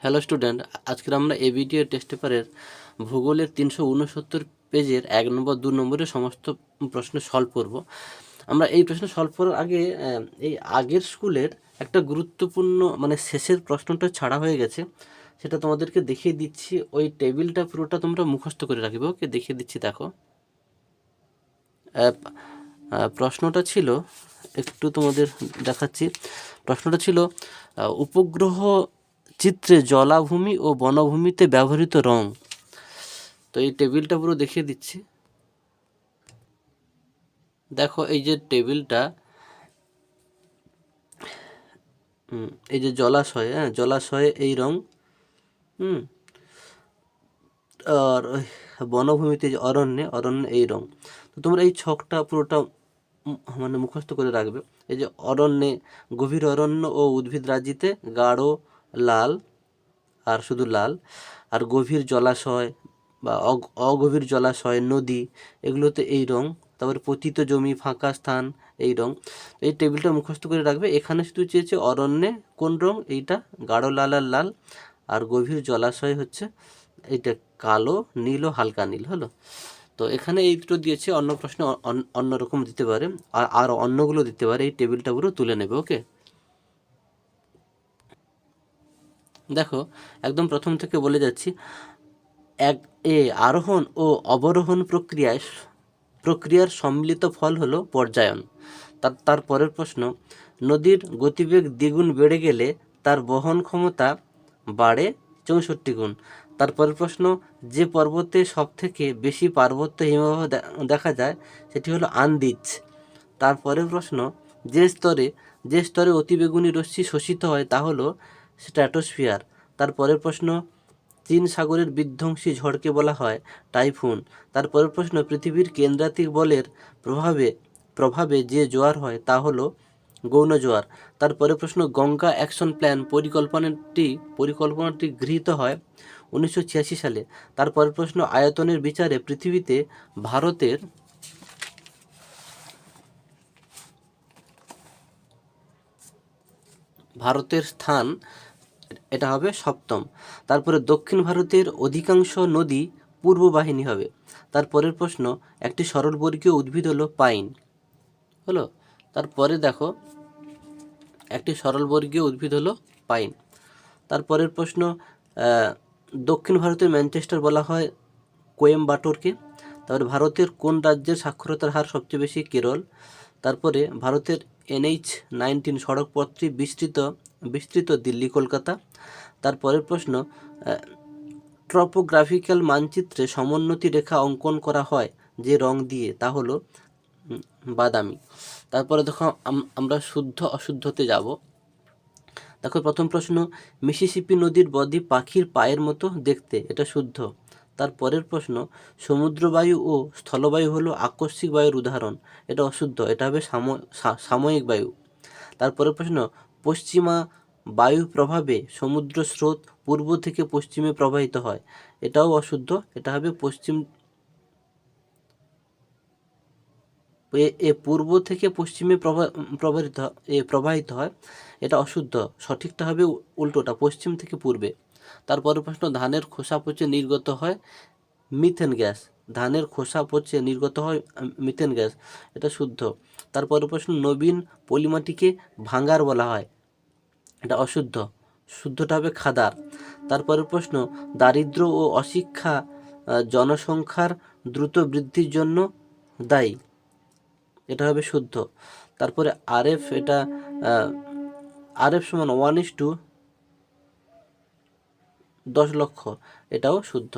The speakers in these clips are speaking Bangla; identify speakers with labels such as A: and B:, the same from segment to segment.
A: হ্যালো স্টুডেন্ট, আজকে আমরা এবিটিএ টেস্ট পেপারের ভূগোলের 369 পেজের 1 নম্বর 2 নম্বরের সমস্ত প্রশ্ন সলভ করব। আমরা এই প্রশ্ন সলভ করার আগে এই আগের স্কুলের একটা গুরুত্বপূর্ণ শেষের প্রশ্নটা ছাড়া হয়ে গেছে, সেটা তোমাদেরকে দেখিয়ে দিচ্ছি। ওই টেবিলটা পুরোটা তোমরা মুখস্থ করে রাখবে। ওকে, দেখিয়ে দিচ্ছি, দেখো। প্রশ্নটা ছিল, একটু তোমাদের দেখাচ্ছি। প্রশ্নটা ছিল উপগ্রহ চিত্রে জলাভূমি ও বনভূমিতে ব্যবহৃত রং। তো এই টেবিলটা পুরো দেখিয়ে দিচ্ছি। দেখো, এই যে টেবিলটা, এই যে জলাশয়, জলাশয়ে এই রং, আর বনভূমিতে যে অরণ্যে এই রং। তো তোমরা এই ছকটা পুরোটা মুখস্থ করে রাখবে। এই যে অরণ্যে, গভীর অরণ্য ও উদ্ভিদ রাজিতে গাঢ় লাল, আর শুধু লাল। আর গভীর জলাশয় বা অগভীর জলাশয়, নদী, এগুলোতে এই রং। তারপরে পতিত জমি, ফাঁকা স্থান, এই রং। এই টেবিলটা মুখস্থ করে রাখবে। এখানে শুধু চেয়েছে অরণ্যে কোন রং, এইটা গাঢ় লাল আর লাল। আর গভীর জলাশয় হচ্ছে এইটা কালো, নীল ও হালকা নীল। হলো, তো এখানে এই দুটো দিয়েছে। অন্য প্রশ্নে অন্যরকম দিতে পারে, আর অন্যগুলো দিতে পারে। এই টেবিলটা পুরো তুলে নেবে। ওকে, দেখো একদম প্রথম থেকে বলে যাচ্ছি। আরোহণ ও অবরোহণ প্রক্রিয়ার সম্মিলিত ফল হলো পর্যায়ন। তার পরের প্রশ্ন, নদীর গতিবেগ দ্বিগুণ বেড়ে গেলে তার বহন ক্ষমতা বাড়ে 64 গুণ। তারপরের প্রশ্ন, যে পর্বতে সবথেকে বেশি পার্বত্য হিমবাহ দেখা যায় সেটি হলো আন্দিজ। তারপরের প্রশ্ন, যে স্তরে অতিবেগুনি রশ্মি শোষিত হয় তা হলো স্ট্র্যাটোস্ফিয়ার। তারপরের প্রশ্ন, চীন সাগরের বিধ্বংসী ঝড়কে বলা হয় টাইফুন। তারপরের প্রশ্ন, পৃথিবীর কেন্দ্রাতিক বলের প্রভাবে যে জোয়ার হয় তা হলো গৌণ জোয়ার। তারপরের প্রশ্ন, গঙ্গা অ্যাকশন প্ল্যান পরিকল্পনাটি গৃহীত হয় 1986 সালে। তারপরের প্রশ্ন, আয়তনের বিচারে পৃথিবীতে ভারতের স্থান, এটা হবে 7ম। তারপরে দক্ষিণ ভারতের অধিকাংশ নদী পূর্ব বাহিনী হবে। তারপরের প্রশ্ন, একটি সরলবর্গীয় উদ্ভিদ হলো পাইন। হলো, তারপরে দেখো, একটি সরলবর্গীয় উদ্ভিদ হলো পাইন। তারপরের প্রশ্ন, দক্ষিণ ভারতের ম্যানচেস্টার বলা হয় কোয়েম্বাটোরকে। তারপরে ভারতের কোন রাজ্যের সাক্ষরতার হার সবচেয়ে বেশি? কেরল। তারপরে ভারতের NH-19 সড়কপথটি বিস্তৃত দিল্লি, কলকাতা। তারপরের প্রশ্ন, ট্রপোগ্রাফিক্যাল মানচিত্রে সমোন্নতি রেখা অঙ্কন করা হয় যে রং দিয়ে তা হলো বাদামি। তারপরে দেখো আমরা শুদ্ধ অশুদ্ধতে যাব। দেখো প্রথম প্রশ্ন, মিসিসিপি নদীর বদ্বীপ পাখির পায়ের মতো দেখতে, এটা শুদ্ধ। তারপরের প্রশ্ন, সমুদ্রবায়ু ও স্থলবায়ু হলো আকস্মিক বায়ুর উদাহরণ, এটা অশুদ্ধ। এটা হবে সাময়িক বায়ু। তারপরের প্রশ্ন, পশ্চিমা বায়ু প্রভাবে সমুদ্র স্রোত পূর্ব থেকে পশ্চিমে প্রবাহিত হয়, এটাও অশুদ্ধ। এটা হবে পূর্ব থেকে পশ্চিমে প্রবাহিত হয়, এটা অশুদ্ধ। সঠিকটা হবে উল্টোটা, পশ্চিম থেকে পূর্বে। তারপরের প্রশ্ন, ধানের খোসা পচে নির্গত হয় মিথেন গ্যাস। ধানের খোসা পচে নির্গত হয় মিথেন গ্যাস, এটা শুদ্ধ। তারপরের প্রশ্ন, নবীন পলিমাটিকে ভাঙ্গার বলা হয়, এটা অশুদ্ধ। শুদ্ধটা হবে খাদার। তারপরের প্রশ্ন, দারিদ্র্য ও অশিক্ষা জনসংখ্যার দ্রুত বৃদ্ধির জন্য দায়ী, এটা হবে শুদ্ধ। তারপরে আরএফ, এটা আরএফ সমান 1:10 লক্ষ, এটাও শুদ্ধ।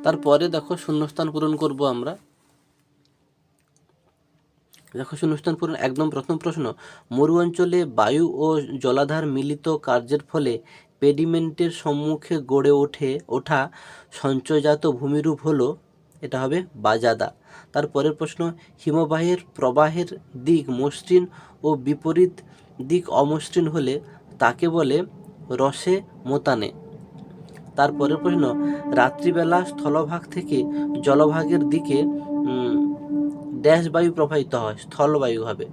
A: তারপরে দেখো শূন্যস্থান পূরণ করব আমরা। দেখো শূন্যস্থান পূরণ, একদম প্রথম প্রশ্ন, মরু অঞ্চলে বায়ু ও জলাধার মিলিত কার্যের ফলে পেডিমেন্টের সম্মুখে গড়ে ওঠা সঞ্চয়জাত ভূমিরূপ হলো, এটা হবে বাজাদা। তারপরের প্রশ্ন, হিমবাহের প্রবাহের দিক মসৃণ ও বিপরীত দিক অমসৃণ হলে তাকে বলে রসে মোতানে। তারপরের প্রশ্ন, রাত্রিবেলা স্থলভাগ থেকে জলভাগের দিকে ড্যাশ বায়ু প্রবাহিত হয়, স্থলবায়ু হবে।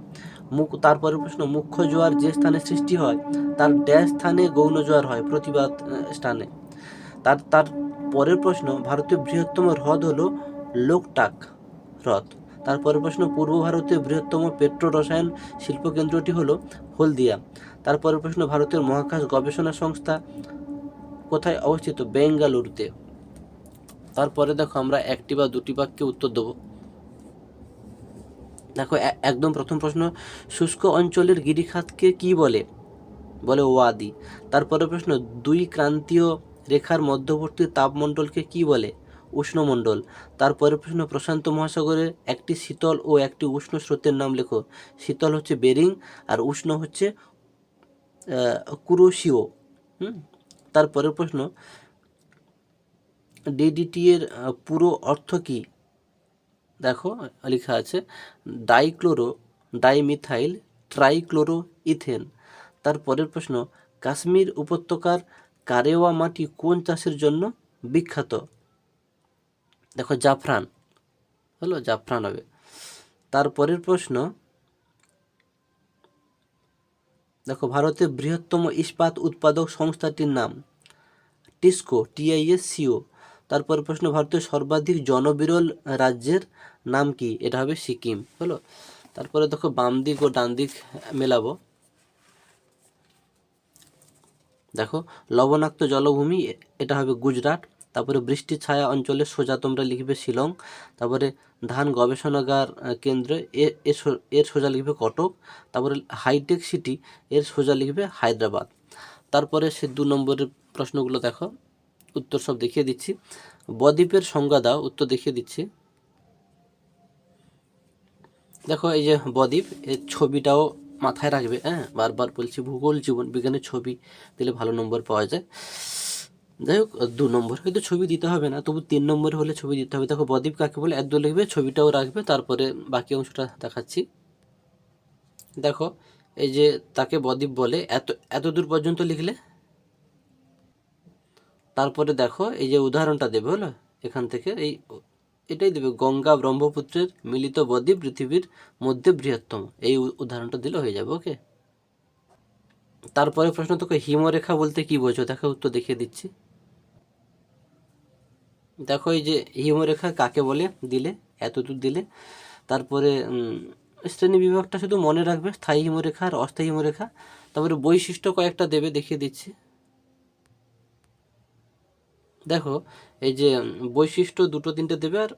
A: তারপরে প্রশ্ন, মুখ্য জোয়ার যে স্থানে সৃষ্টি হয় তার ড্যাশ স্থানে গৌণ জোয়ার হয়, প্রতিবাদ স্থানে। তার পরের প্রশ্ন, ভারতের বৃহত্তম হ্রদ হলো লোকটাক হ্রদ। তারপরের প্রশ্ন, পূর্ব ভারতের বৃহত্তম পেট্রো রসায়ন শিল্পকেন্দ্রটি হলো হলদিয়া। তারপরের প্রশ্ন, ভারতের মহাকাশ গবেষণা সংস্থা কোথায় অবস্থিত? বেঙ্গালুরুতে। তারপরে দেখো আমরা একটি বা দুটি বাক্যে উত্তর দেবো। দেখো একদম প্রথম প্রশ্ন, শুষ্ক অঞ্চলের গিরিখাতকে কি বলে? বলে ওয়াদি। তারপরে প্রশ্ন, দুই ক্রান্তীয় রেখার মধ্যবর্তী তাপমণ্ডলকে কি বলে? উষ্ণমণ্ডল। তারপরে প্রশ্ন, প্রশান্ত মহাসাগরের একটি শীতল ও একটি উষ্ণ স্রোতের নাম লেখো। শীতল হচ্ছে বেরিং আর উষ্ণ হচ্ছে কুরোশিও। তারপরের প্রশ্ন, ডিডিটি এর পুরো অর্থ কি? দেখো লেখা আছে ডাইক্লোরো ডাইমিথাইল ট্রাইক্লোরো ইথেন। তারপরের প্রশ্ন, কাশ্মীর উপত্যকার কারেওয়া মাটি কোন চাষের জন্য বিখ্যাত? দেখো জাফরান, হলো জাফরান হবে। তারপরের প্রশ্ন, দেখো ভারতের বৃহত্তম ইস্পাত উৎপাদক সংস্থাটির নাম? TISCO, TISCO। তারপর প্রশ্ন, ভারতের সর্বাধিক জনবিরল রাজ্যের নাম কি? এটা হবে সিকিম, হলো। তারপরে দেখো বাম দিক ও ডান দিক মেলাবো। দেখো লবণাক্ত জলভূমি, এটা হবে গুজরাট। তারপরে বৃষ্টি ছায়া অঞ্চলে সোজা তোমরা লিখবে শিলং। তারপরে ধান গবেষণাগার কেন্দ্র এর সোজা লিখবে কটক। তারপরে হাইটেক সিটি এর সোজা লিখবে হায়দ্রাবাদ। তারপরে সে 2 নম্বরের প্রশ্নগুলো দেখো, উত্তর সব দেখিয়ে দিচ্ছি। বদ্বীপের সংজ্ঞা দাও, উত্তর দেখিয়ে দিচ্ছি। দেখো এই যে বদ্বীপ, এর ছবিটাও মাথায় রাখবে, হ্যাঁ, বারবার বলছি ভূগোল জীবন বিজ্ঞানের ছবি দিলে ভালো নম্বর পাওয়া যায়। যাই হোক 2 নম্বর হয়তো ছবি দিতে হবে না, তবু 3 নম্বর হলে ছবি দিতে হবে। দেখো বদ্বীপ কাকে বলে একদম লিখবে, ছবিটাও রাখবে, তারপরে বাকি অংশটা দেখাচ্ছি। দেখো এই যে তাকে বদ্বীপ বলে, এত দূর পর্যন্ত লিখলে। তারপরে দেখো এই যে উদাহরণটা দেবে, হলো এখান থেকে এটাই দেবে, গঙ্গা ব্রহ্মপুত্রের মিলিত বদ্বীপ পৃথিবীর মধ্যে বৃহত্তম, এই উদাহরণটা দিলে হয়ে যাবে। ওকে। তারপরে প্রশ্ন, তোকে হিমরেখা বলতে কি বোঝো? দেখো উত্তর দেখিয়ে দিচ্ছি। দেখো এই যে হিমরেখা কাকে বলে দিলে, এতদূর দিলে। তারপরে শ্রেণী বিভাগটা শুধু মনে রাখবে, স্থায়ী হিমরেখা আর অস্থায়ী হিমরেখা। তারপরে বৈশিষ্ট্য কয়েকটা দেবে, দেখিয়ে দিচ্ছি। দেখো এই যে বৈশিষ্ট্য 2-3টে দেবে আর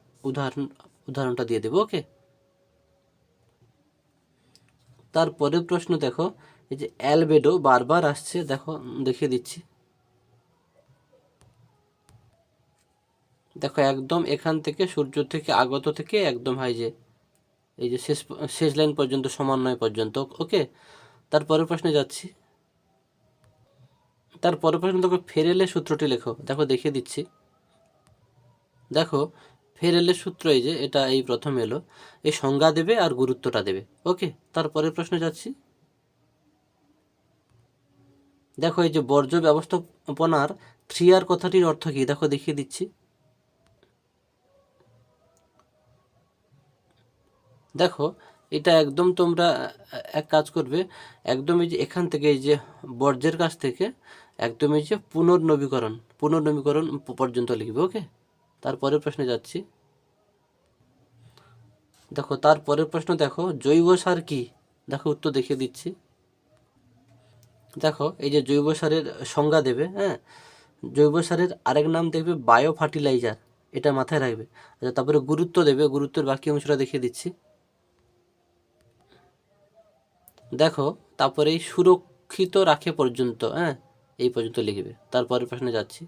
A: উদাহরণটা দিয়ে দেবে। ওকে। তারপরের প্রশ্ন দেখো, এই যে অ্যালবেডো বারবার আসছে, দেখো দেখিয়ে দিচ্ছি। দেখো একদম এখান থেকে সূর্য থেকে আগত থেকে একদম হয় যে এই যে শেষ লাইন পর্যন্ত, সমন্বয় পর্যন্ত। ওকে। তারপরের প্রশ্নে যাচ্ছি। তারপরের প্রশ্ন দেখো, ফেরেলের সূত্রটি লেখো। দেখো দেখিয়ে দিচ্ছি। দেখো ফেরেলের সূত্র এই যে এটা, এই প্রথম এলো, এই সংজ্ঞা দেবে আর গুরুত্বটা দেবে। ওকে। তারপরের প্রশ্নে যাচ্ছি। দেখো এই যে বর্জ্য ব্যবস্থাপনার 3R কথাটির অর্থ কি? দেখো দেখিয়ে দিচ্ছি। দেখো এটা একদম তোমরা এক কাজ করবে, একদম এই যে এখান থেকে এই যে বর্জ্যের কাছ থেকে একদম এই যে পুনর্নবীকরণ পর্যন্ত লিখবে। ওকে। তারপরের প্রশ্নে যাচ্ছি। দেখো তারপরের প্রশ্ন, দেখো জৈব সার কি? দেখো উত্তর দেখিয়ে দিচ্ছি। দেখো এই যে জৈব সারের সংজ্ঞা দেবে, হ্যাঁ, জৈব সারের আরেক নাম দেখবে বায়ো ফার্টিলাইজার, এটা মাথায় রাখবে। আচ্ছা তারপরে গুরুত্ব দেবে, গুরুত্বের বাকি অংশটা দেখিয়ে দিচ্ছি। দেখো তারপরে এই সুরক্ষিত রাখে পর্যন্ত, হ্যাঁ, এই পর্যন্ত লিখবে। তারপরের প্রশ্নে যাচ্ছি।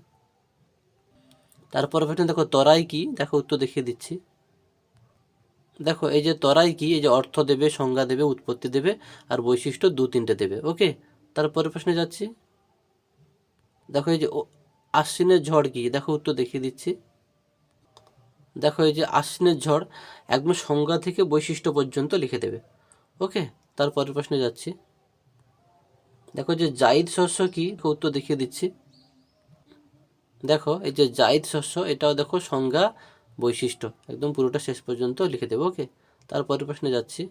A: তারপরের প্রশ্নে দেখো তরাই কি? দেখো উত্তর দেখিয়ে দিচ্ছি। দেখো এই যে তরাই কি, এই যে অর্থ দেবে, সংজ্ঞা দেবে, উৎপত্তি দেবে আর বৈশিষ্ট্য 2-3টে দেবে। ওকে। তারপরের প্রশ্নে যাচ্ছি। দেখো এই যে আশ্বিনের ঝড় কি? দেখো উত্তর দেখিয়ে দিচ্ছি। দেখো এই যে আশ্বিনের ঝড় একদম সংজ্ঞা থেকে বৈশিষ্ট্য পর্যন্ত লিখে দেবে। ওকে। তারপরের প্রশ্নে যাচ্ছি। দেখো যে জাইদ শস্য কি? উত্তর দেখিয়ে দিচ্ছি। দেখো এই যে জাইদ শস্য, এটাও দেখো সংজ্ঞা বৈশিষ্ট্য একদম পুরোটা শেষ পর্যন্ত লিখে দেবো। ওকে। তারপরের প্রশ্নে যাচ্ছি।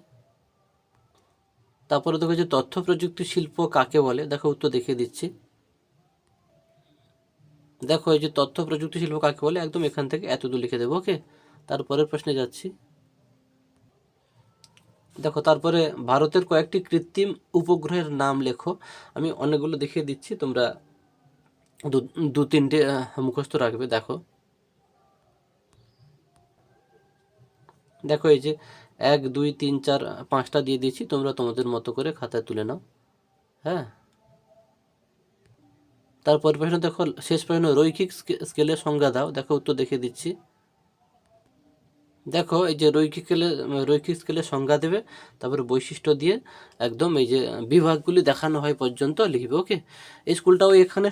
A: তারপরে দেখো যে তথ্য প্রযুক্তি শিল্প কাকে বলে, দেখো উত্তর দেখিয়ে দিচ্ছি। দেখো এই যে তথ্য প্রযুক্তি শিল্প কাকে বলে, একদম এখান থেকে এতদূর লিখে দেবো। ওকে, তারপরের প্রশ্নে যাচ্ছি। দেখো তারপরে ভারতের কয়েকটি কৃত্রিম উপগ্রহের নাম লেখো। আমি অনেকগুলো দেখিয়ে দিচ্ছি, তোমরা দু তিনটে মুখস্থ রাখবে। দেখো দেখো এই যে 1 2 3 4 5টা দিয়ে দিয়েছি, তোমরা তোমাদের মতো করে খাতায় তুলে নাও। হ্যাঁ, তারপর প্রশ্ন দেখো, শেষ প্রশ্ন, রৈখিক স্কেলের সংজ্ঞা দাও। দেখো উত্তর দেখিয়ে দিচ্ছি। দেখো এই যে রৈখিক স্কেলের সংজ্ঞা দেবে, তারপরে বৈশিষ্ট্য দিয়ে একদম এই যে বিভাগগুলি দেখানো হয় পর্যন্ত লিখবে। ওকে, এই স্কুলটাও এখানে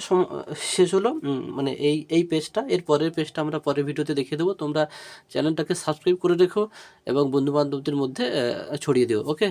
A: শেষ হলো। মানে এই পেজটা, এর পরের পেজটা আমরা পরের ভিডিওতে দেখিয়ে দেবো। তোমরা চ্যানেলটাকে সাবস্ক্রাইব করে রেখো এবং বন্ধুবান্ধবদের মধ্যে ছড়িয়ে দিও। ওকে।